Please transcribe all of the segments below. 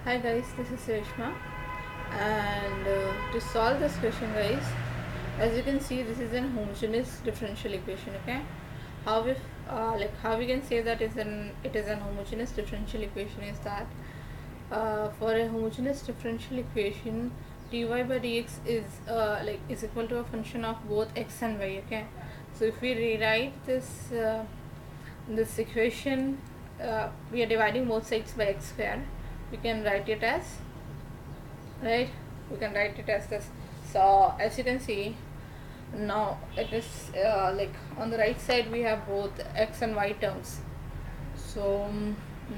Hi guys, this is Reshma, and to solve this question, guys, as you can see, this is an homogeneous differential equation. Okay, how we can say that it is an homogeneous differential equation is that for a homogeneous differential equation, dy by dx is equal to a function of both x and y. Okay, so if we rewrite this equation, we are dividing both sides by x square. We can write it as, right, we can write it as this. So as you can see, now it is on the right side we have both x and y terms. So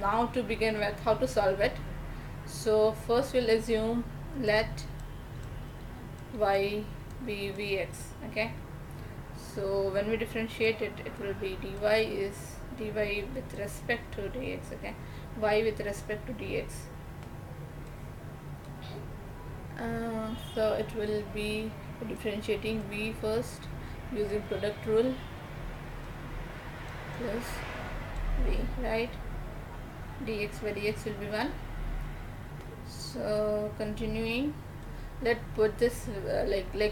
now to begin with, how to solve it. So first we'll assume let y be vx. Okay, so when we differentiate it, it will be dy is dy with respect to dx. Okay, y with respect to dx. So it will be differentiating v first using product rule plus v, right? Dx by dx will be 1. So continuing, let's put this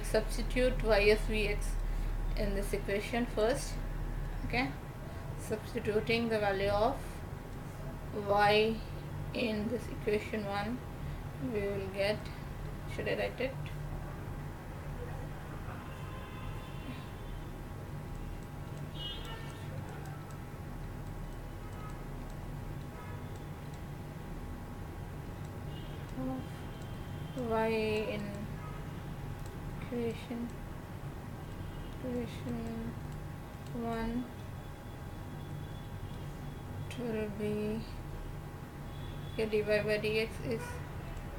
substitute y as vx in this equation first. Okay, substituting the value of y in this equation 1, we will get, should I write it? Y in equation 1, it will be, okay, dy by dx is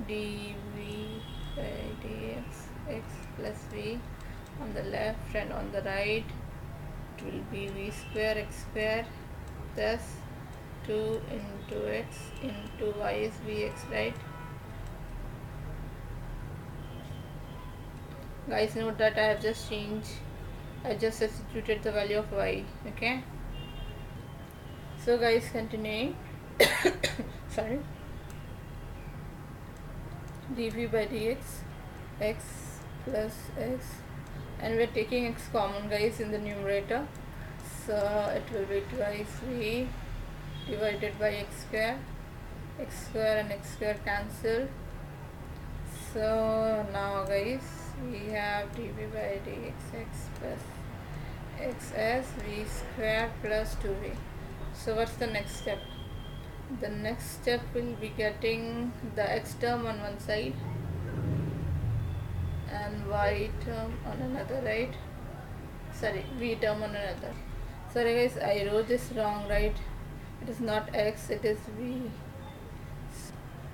dv by dx x plus v on the left, and on the right it will be v square x square plus 2 into x into y is vx, right? Guys, note that I just substituted the value of y. Okay, so guys, continuing, sorry, dv by dx x plus x, and we're taking x common, guys, in the numerator, so it will be twice v divided by x square and x square cancel. So now, guys, we have dv by dx x plus x as v square plus 2v. So what's the next step? The next step will be getting the x term on one side and y term on another, right? Sorry, v term on another. Sorry guys, I wrote this wrong, right? It is not x, it is v.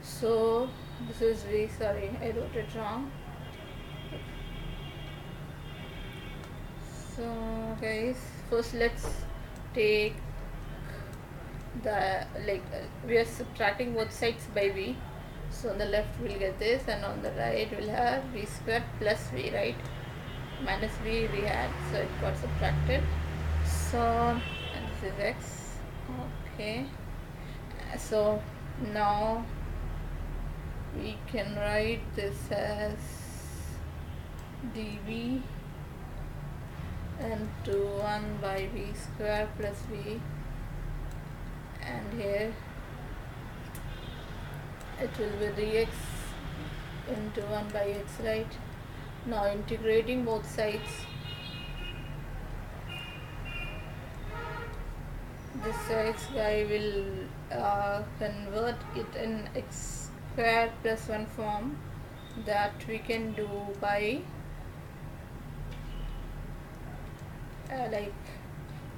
So this is v, sorry, I wrote it wrong. So guys, first let's take the we are subtracting both sides by v. So on the left we'll get this, and on the right we'll have v square plus v, right? Minus v we had, so it got subtracted. So, and this is x. Okay, so now we can write this as dv into 1 by v square plus v, and here it will be dx into 1 by x, right? Now integrating both sides, this x guy will convert it in x square plus 1 form, that we can do by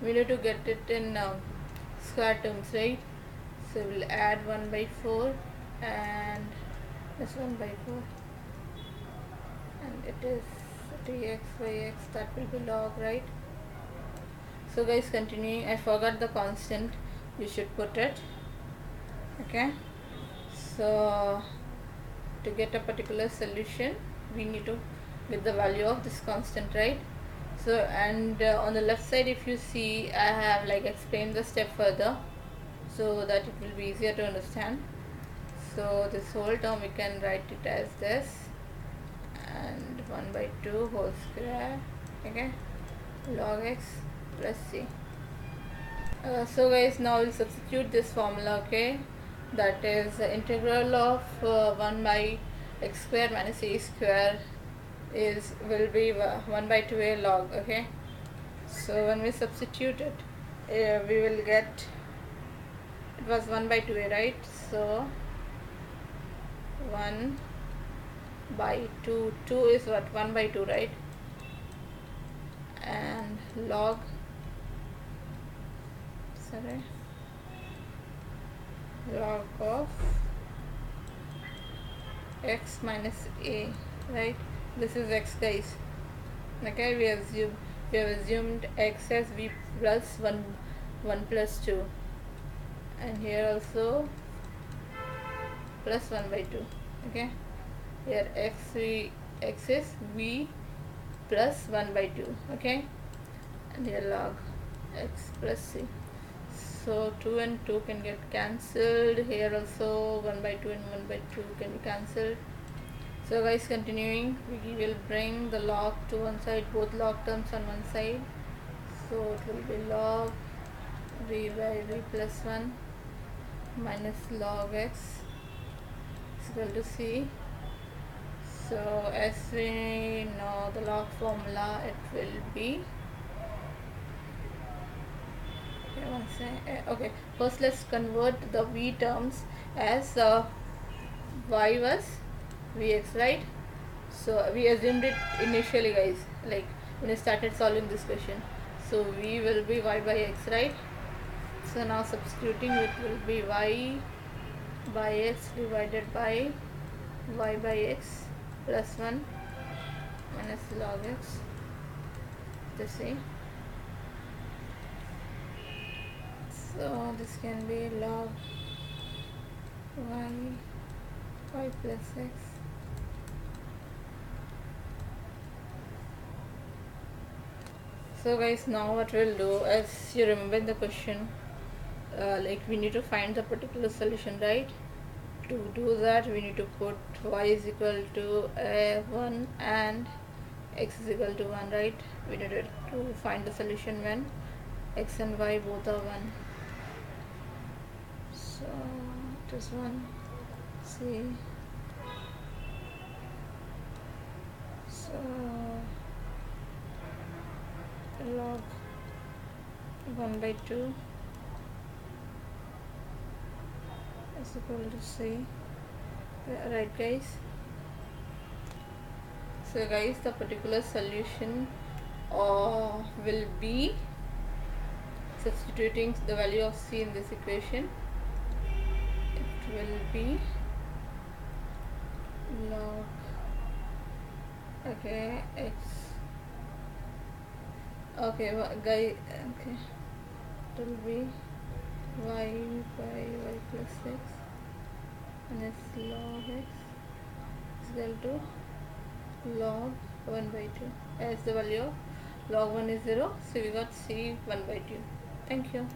we need to get it in square terms, right? So we'll add 1 by 4 and this 1 by 4, and it is dx by x, that will be log, right? So guys, continuing, I forgot the constant, you should put it. Okay, so to get a particular solution, we need to get the value of this constant, right? So, and on the left side, if you see, I have explained the step further so that it will be easier to understand. So this whole term we can write it as this, and 1 by 2 whole square, okay, log x plus c. So guys, now we'll substitute this formula, okay, that is the integral of 1 by x square minus a square will be 1 by 2a log, okay. So when we substitute it, we will get, it was 1 by 2a, right? So 1 by 2, 2 is what, 1 by 2, right? And log, sorry, log of x minus a, right? This is x, guys, okay. We have assumed x as v plus 1 plus 2, and here also plus 1 by 2, okay. Here x is v plus 1 by 2, okay, and here log x plus c. So 2 and 2 can get cancelled. Here also 1 by 2 and 1 by 2 can be cancelled. So guys, continuing, we will bring the log to one side, both log terms on one side. So it will be log v by v plus 1 minus log x is equal to c. So as we know the log formula, it will be, okay, first let's convert the v terms as y was vx, right? So we assumed it initially, guys, like when I started solving this question. So v will be y by x, right? So now substituting, it will be y by x divided by y by x plus 1 minus log x, the same. So this can be log y plus x So guys, now what we'll do, as you remember in the question, like we need to find the particular solution, right? To do that, we need to put y is equal to 1 and x is equal to 1, right? We need to find the solution when x and y both are 1. So it is 1, see. So log 1 by 2 is equal to c, right guys? So guys, the particular solution will be substituting the value of c in this equation. It will be log, okay, x, okay, guys, okay, it will be y by y plus x minus log x is equal to log 1 by 2, as the value of log 1 is 0, so we got c 1 by 2. Thank you.